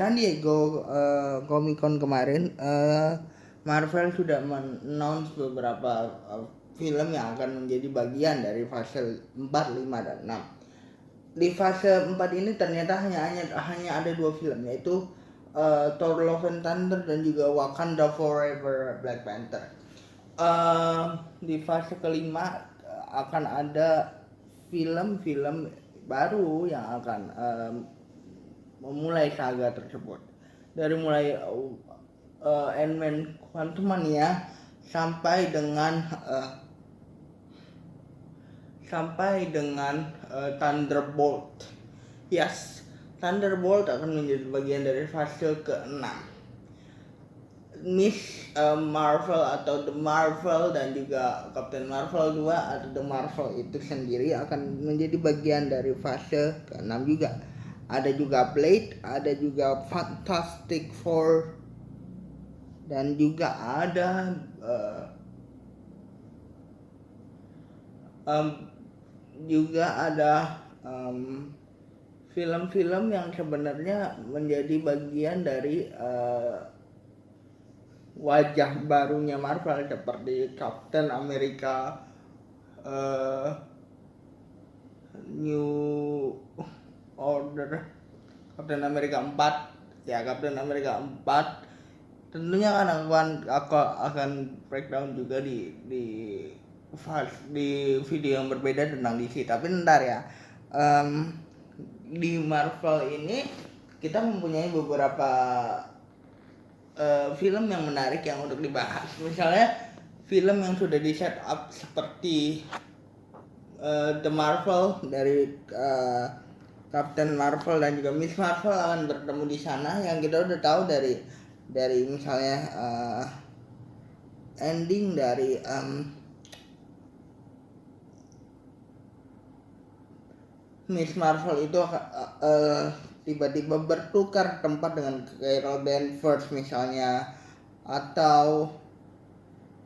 San Diego Comic Con kemarin, Marvel sudah men-announce beberapa film yang akan menjadi bagian dari fase 4, 5, dan 6. Di fase 4 ini ternyata hanya ada 2 film, yaitu Thor Love and Thunder dan juga Wakanda Forever Black Panther. Di fase kelima akan ada film-film baru yang akan memulai saga tersebut, dari mulai Ant-Man Quantumania sampai dengan Thunderbolt. Yes, Thunderbolt akan menjadi bagian dari fase ke-6. Miss Marvel atau The Marvel dan juga Captain Marvel 2 atau The Marvel itu sendiri akan menjadi bagian dari fase ke-6 juga. Ada juga Blade, ada juga Fantastic Four, dan juga ada film-film yang sebenarnya menjadi bagian dari wajah barunya Marvel, seperti Captain America New Order, Captain America 4 ya, Captain America 4 tentunya akan breakdown juga di video yang berbeda tentang DC. Tapi ntar ya, di Marvel ini kita mempunyai beberapa film yang menarik yang untuk dibahas. Misalnya film yang sudah di set up seperti The Marvel dari Captain Marvel dan juga Miss Marvel akan bertemu di sana, yang kita udah tahu dari misalnya ending dari Miss Marvel itu tiba-tiba bertukar tempat dengan Carol Danvers misalnya, atau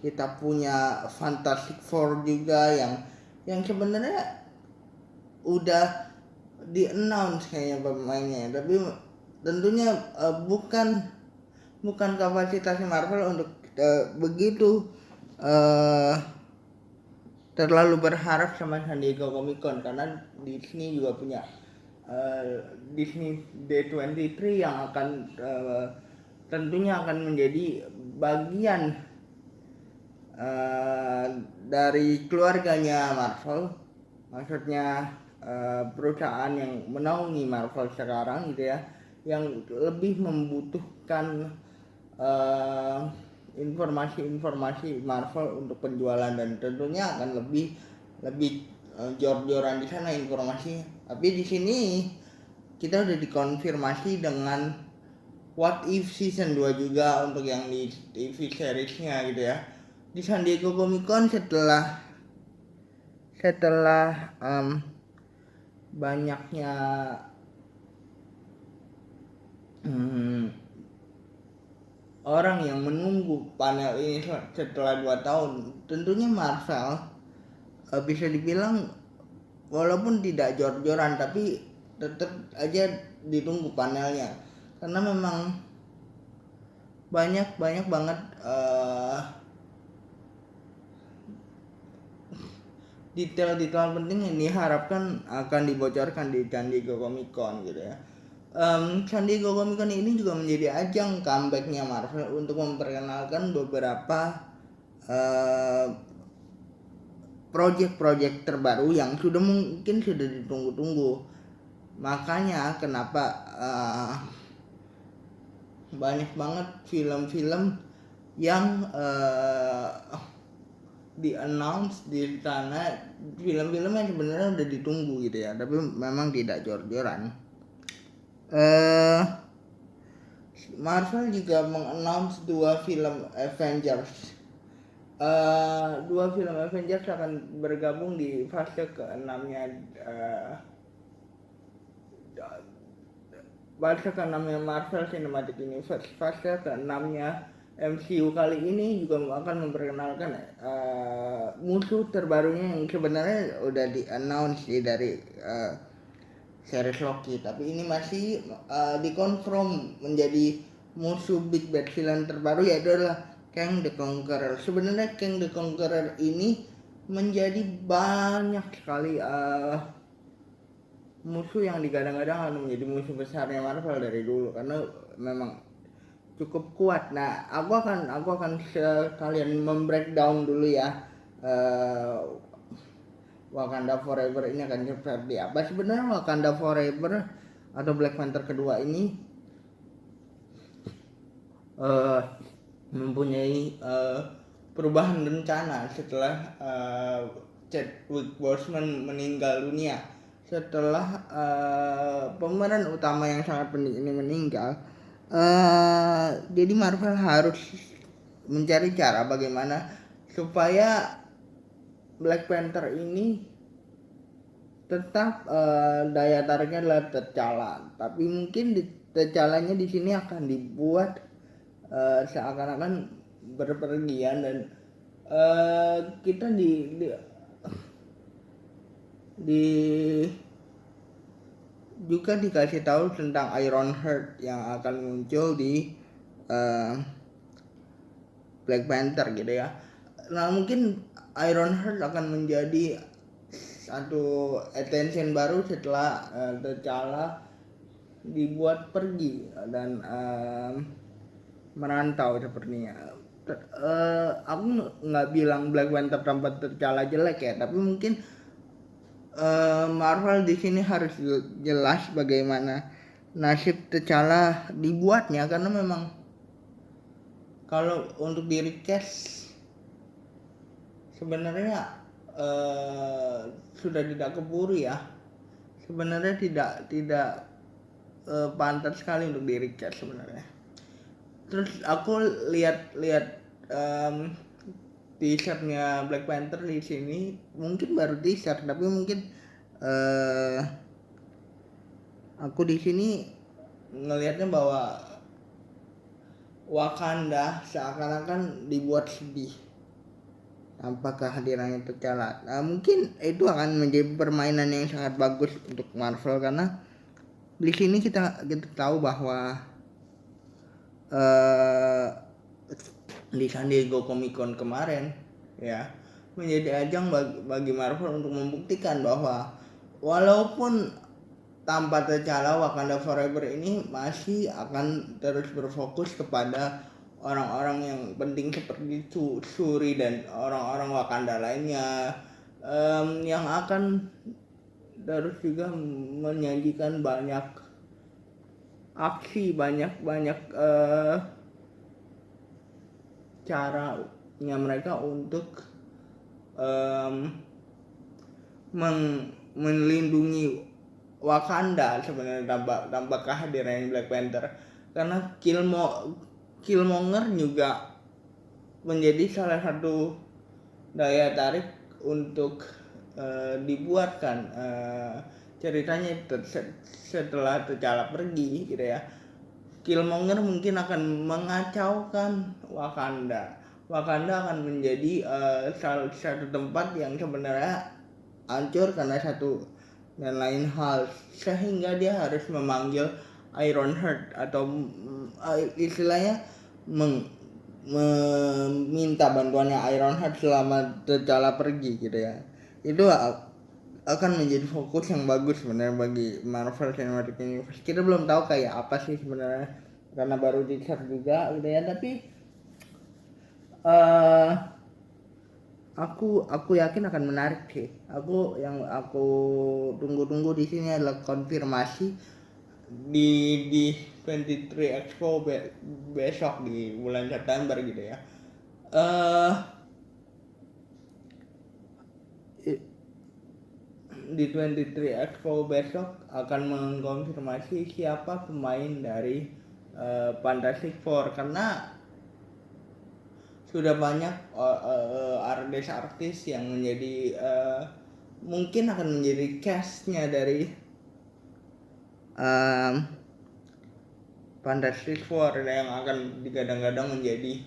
kita punya Fantastic Four juga yang sebenarnya udah di-announce kayaknya pemainnya, tapi tentunya bukan kapasitasnya Marvel untuk begitu terlalu berharap sama San Diego Comic Con, karena Disney juga punya Disney D23 yang akan tentunya akan menjadi bagian dari keluarganya Marvel, maksudnya perusahaan yang menaungi Marvel sekarang gitu ya, yang lebih membutuhkan informasi Marvel untuk penjualan, dan tentunya akan lebih jor-joran di sana informasinya. Tapi di sini kita udah dikonfirmasi dengan What If Season 2 juga untuk yang di TV seriesnya gitu ya. Di San Diego Comic Con setelah banyaknya orang yang menunggu panel ini setelah 2 tahun, tentunya Marvel bisa dibilang walaupun tidak jor-joran tapi tetap aja ditunggu panelnya, karena memang banyak banget detail-detail penting yang diharapkan akan dibocorkan di San Diego Comic Con gitu ya. San Diego Comic Con ini juga menjadi ajang comebacknya Marvel untuk memperkenalkan beberapa project-project terbaru yang mungkin sudah ditunggu-tunggu. Makanya kenapa banyak banget film-film yang di-announce di sana, film-film yang sebenarnya udah ditunggu gitu ya, tapi memang tidak jor-joran. Marvel juga mengannounce 2 film Avengers. 2 film Avengers akan bergabung di fase ke-6-nya Marvel Cinematic Universe. Fase ke-6-nya MCU kali ini juga akan memperkenalkan musuh terbarunya yang sebenarnya udah di-announce dari series Loki, tapi ini masih dikonfirm menjadi musuh big bad villain terbaru, yaitu adalah Kang the Conqueror. Sebenarnya Kang the Conqueror ini menjadi banyak sekali musuh yang digadang-gadang akan menjadi musuh besarnya Marvel dari dulu, karena memang cukup kuat. Nah, aku akan sekalian membreakdown dulu ya. Wakanda Forever ini akan seperti apa. Sebenarnya Wakanda Forever atau Black Panther kedua ini mempunyai perubahan rencana setelah Chadwick Boseman meninggal dunia. Setelah pemeran utama yang sangat penting ini meninggal, jadi Marvel harus mencari cara bagaimana supaya Black Panther ini tetap daya tariknya adalah T'Challa, tapi mungkin T'Challanya di sini akan dibuat seakan-akan berpergian, dan kita di juga dikasih tahu tentang Ironheart yang akan muncul di Black Panther gitu ya. Nah, mungkin Ironheart akan menjadi satu attention baru setelah T'Challa dibuat pergi dan merantau sepertinya. Aku nggak bilang Black Panther tanpa T'Challa jelek ya, tapi mungkin Marvel di sini harus jelas bagaimana nasib T'Challa dibuatnya, karena memang kalau untuk di recast sebenarnya sudah tidak keburu ya. Sebenarnya tidak pantas sekali untuk di recast sebenarnya. Terus aku lihat teasernya Black Panther di sini, mungkin baru teaser, tapi mungkin aku di sini ngelihatnya bahwa Wakanda seakan-akan dibuat sedih tanpa kehadirannya T'Challa. Nah, mungkin itu akan menjadi permainan yang sangat bagus untuk Marvel, karena di sini kita tahu bahwa di San Diego Comic Con kemarin ya menjadi ajang bagi Marvel untuk membuktikan bahwa walaupun tanpa T'Challa, Wakanda Forever ini masih akan terus berfokus kepada orang-orang yang penting seperti Shuri dan orang-orang Wakanda lainnya, yang akan terus juga menyajikan banyak aksi, banyak caranya mereka untuk melindungi Wakanda sebenarnya tanpa kehadiran Black Panther, karena Killmonger juga menjadi salah satu daya tarik untuk dibuatkan ceritanya setelah T'Challa pergi gitu ya. Killmonger mungkin akan mengacaukan Wakanda akan menjadi satu tempat yang sebenarnya hancur karena satu dan lain hal, sehingga dia harus memanggil Ironheart atau istilahnya meminta bantuannya Ironheart selama T'Challa pergi gitu ya. Itu akan menjadi fokus yang bagus sebenarnya bagi Marvel Cinematic Universe. Kita belum tahu kayak apa sih sebenarnya karena baru teaser juga gitu ya, tapi aku yakin akan menarik sih. Yang aku tunggu-tunggu di sini adalah konfirmasi di 23 Expo besok di bulan September gitu ya. Di 23 Expo besok akan mengkonfirmasi siapa pemain dari Fantastic Four, karena sudah banyak artis yang menjadi mungkin akan menjadi castnya dari Fantastic Four yang akan digadang-gadang menjadi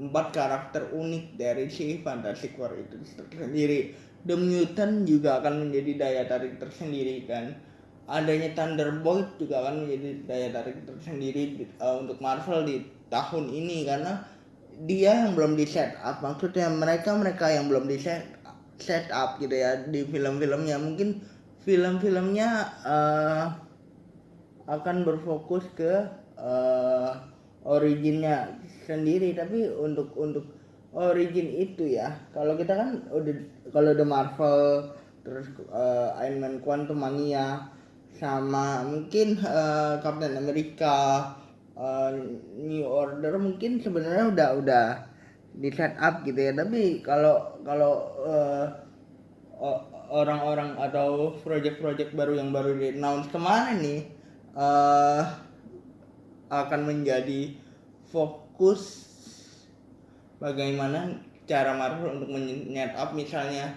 4 karakter unik dari si Fantastic Four itu tersendiri. The Mutant juga akan menjadi daya tarik tersendiri kan. Adanya Thunderbolt juga akan menjadi daya tarik tersendiri untuk Marvel di tahun ini, karena dia yang belum di set up, maksudnya mereka yang belum di set up gitu ya di film-filmnya. Mungkin film-filmnya akan berfokus ke originnya sendiri, tapi untuk origin itu ya, kalau kita kan udah, kalau The Marvel, terus Iron Man Quantumania, sama mungkin Captain America, New Order, mungkin sebenarnya udah di set up gitu ya. Tapi kalau orang-orang atau project-project baru yang baru di announce kemarin nih akan menjadi fokus bagaimana cara Marvel untuk men-set up misalnya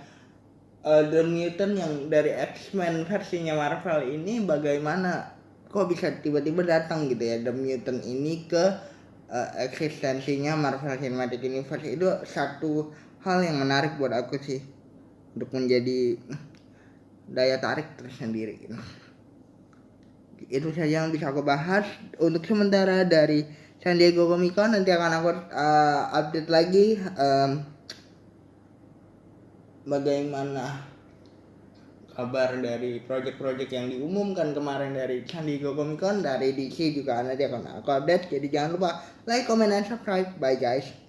The Mutant yang dari X-Men versinya Marvel ini, bagaimana kok bisa tiba-tiba datang gitu ya The Mutant ini ke eksistensinya Marvel Cinematic Universe. Itu satu hal yang menarik buat aku sih, untuk menjadi daya tarik tersendiri. Itu saja yang bisa aku bahas untuk sementara dari San Diego Comic Con. Nanti akan aku update lagi bagaimana kabar dari project-project yang diumumkan kemarin dari San Diego Comic Con. Dari DC juga nanti akan aku update. Jadi jangan lupa like, comment, and subscribe. Bye guys.